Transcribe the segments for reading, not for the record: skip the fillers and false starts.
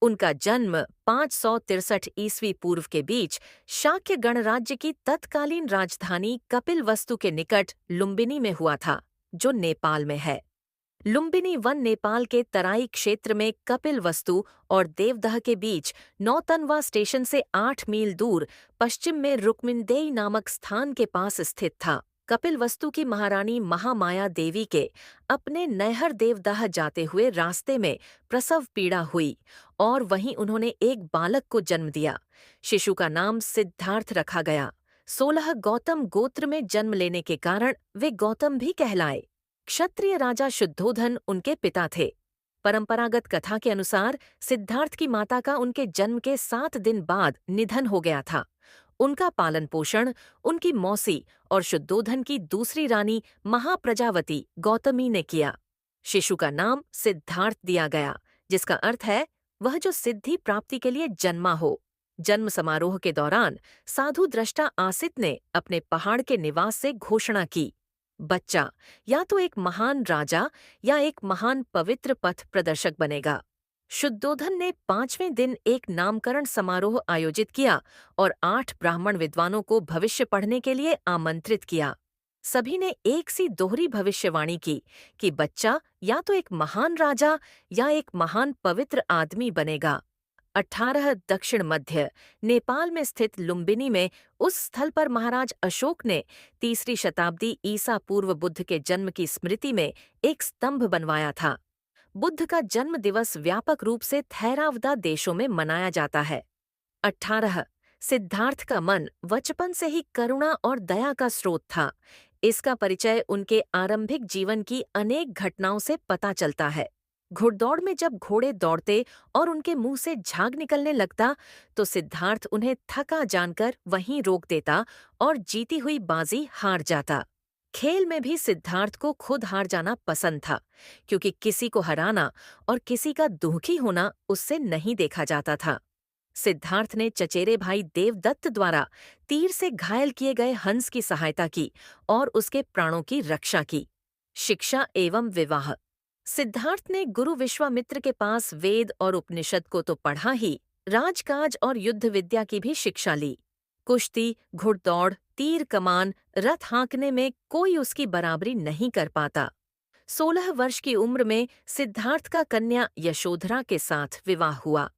उनका जन्म 563 ईस्वी पूर्व के बीच शाक्य गणराज्य की तत्कालीन राजधानी कपिलवस्तु के निकट लुम्बिनी में हुआ था, जो नेपाल में है। लुम्बिनी वन नेपाल के तराई क्षेत्र में कपिलवस्तु और देवदह के बीच नौतनवा स्टेशन से 8 मील दूर पश्चिम में रुक्मिणदेई नामक स्थान के पास स्थित था। कपिलवस्तु की महारानी महामाया देवी के अपने नैहर देवदह जाते हुए रास्ते में प्रसव पीड़ा हुई और वहीं उन्होंने एक बालक को जन्म दिया। शिशु का नाम सिद्धार्थ रखा गया। 16 गौतम गोत्र में जन्म लेने के कारण वे गौतम भी कहलाए। क्षत्रिय राजा शुद्धोधन उनके पिता थे। परंपरागत कथा के अनुसार सिद्धार्थ की माता का उनके जन्म के 7 दिन बाद निधन हो गया था। उनका पालन पोषण उनकी मौसी और शुद्धोधन की दूसरी रानी महाप्रजावती गौतमी ने किया। शिशु का नाम सिद्धार्थ दिया गया, जिसका अर्थ है वह जो सिद्धि प्राप्ति के लिए जन्मा हो। जन्म समारोह के दौरान साधु द्रष्टा आसित ने अपने पहाड़ के निवास से घोषणा की, बच्चा या तो एक महान राजा या एक महान पवित्र पथ प्रदर्शक बनेगा। शुद्धोधन ने 5वें दिन एक नामकरण समारोह आयोजित किया और 8 ब्राह्मण विद्वानों को भविष्य पढ़ने के लिए आमंत्रित किया। सभी ने एक सी दोहरी भविष्यवाणी की कि बच्चा या तो एक महान राजा या एक महान पवित्र आदमी बनेगा। 18 दक्षिण मध्य नेपाल में स्थित लुम्बिनी में उस स्थल पर महाराज अशोक ने 3री शताब्दी ईसा पूर्व बुद्ध के जन्म की स्मृति में एक स्तंभ बनवाया था। बुद्ध का जन्म दिवस व्यापक रूप से थैरावदा देशों में मनाया जाता है। 18 सिद्धार्थ का मन बचपन से ही करुणा और दया का स्रोत था। इसका परिचय उनके आरंभिक जीवन की अनेक घटनाओं से पता चलता है। घुड़दौड़ में जब घोड़े दौड़ते और उनके मुंह से झाग निकलने लगता तो सिद्धार्थ उन्हें थका जानकर वहीं रोक देता और जीती हुई बाजी हार जाता। खेल में भी सिद्धार्थ को खुद हार जाना पसंद था, क्योंकि किसी को हराना और किसी का दुखी होना उससे नहीं देखा जाता था। सिद्धार्थ ने चचेरे भाई देवदत्त द्वारा तीर से घायल किए गए हंस की सहायता की और उसके प्राणों की रक्षा की। शिक्षा एवं विवाह। सिद्धार्थ ने गुरु विश्वामित्र के पास वेद और उपनिषद को तो पढ़ा ही, राजकाज और युद्ध विद्या की भी शिक्षा ली। कुश्ती, घुड़दौड़, तीर कमान, रथ हाँकने में कोई उसकी बराबरी नहीं कर पाता। 16 वर्ष की उम्र में सिद्धार्थ का कन्या यशोधरा के साथ विवाह हुआ।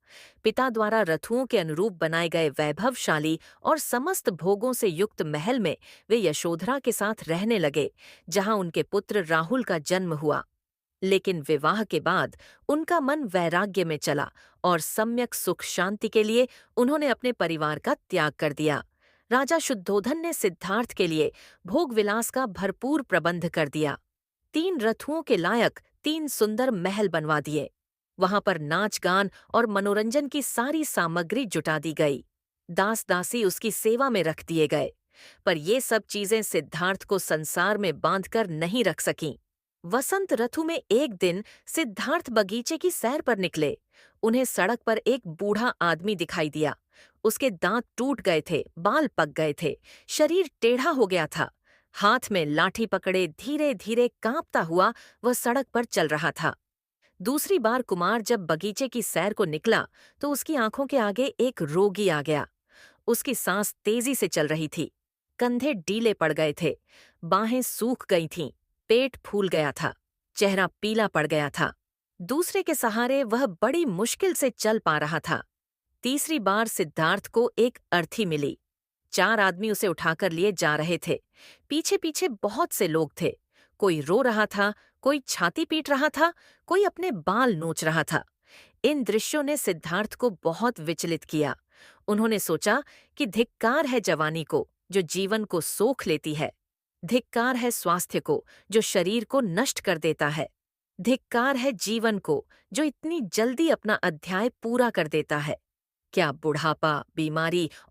पिता द्वारा रथुओं के अनुरूप बनाए गए वैभवशाली और समस्त भोगों से युक्त महल में वे यशोधरा के साथ रहने लगे, जहां उनके पुत्र राहुल का जन्म हुआ। लेकिन विवाह के बाद उनका मन वैराग्य में चला और सम्यक सुख शांति के लिए उन्होंने अपने परिवार का त्याग कर दिया। राजा शुद्धोधन ने सिद्धार्थ के लिए भोग विलास का भरपूर प्रबंध कर दिया। 3 रथुओं के लायक 3 सुंदर महल बनवा दिए। वहां पर नाच गान और मनोरंजन की सारी सामग्री जुटा दी गई। दास दासी उसकी सेवा में रख दिए गए। पर ये सब चीजें सिद्धार्थ को संसार में बांधकर नहीं रख सकीं। वसंत ऋतु में एक दिन सिद्धार्थ बगीचे की सैर पर निकले। उन्हें सड़क पर एक बूढ़ा आदमी दिखाई दिया। उसके दांत टूट गए थे, बाल पक गए थे, शरीर टेढ़ा हो गया था। हाथ में लाठी पकड़े धीरे धीरे कांपता हुआ वह सड़क पर चल रहा था। दूसरी बार कुमार जब बगीचे की सैर को निकला तो उसकी आंखों के आगे एक रोगी आ गया। उसकी सांस तेजी से चल रही थी, कंधे ढीले पड़ गए थे, बाहें सूख गई थीं, पेट फूल गया था, चेहरा पीला पड़ गया था। दूसरे के सहारे वह बड़ी मुश्किल से चल पा रहा था। तीसरी बार सिद्धार्थ को एक अर्थी मिली। 4 आदमी उसे उठाकर लिए जा रहे थे। पीछे पीछे बहुत से लोग थे। कोई रो रहा था, कोई छाती पीट रहा था, कोई अपने बाल नोच रहा था। इन दृश्यों ने सिद्धार्थ को बहुत विचलित किया। उन्होंने सोचा कि धिक्कार है जवानी को जो जीवन को सोख लेती है। धिक्कार है स्वास्थ्य को जो शरीर को नष्ट कर देता है। धिक्कार है जीवन को जो इतनी जल्दी अपना अध्याय पूरा कर देता है। क्या बुढ़ापा, बीमारी और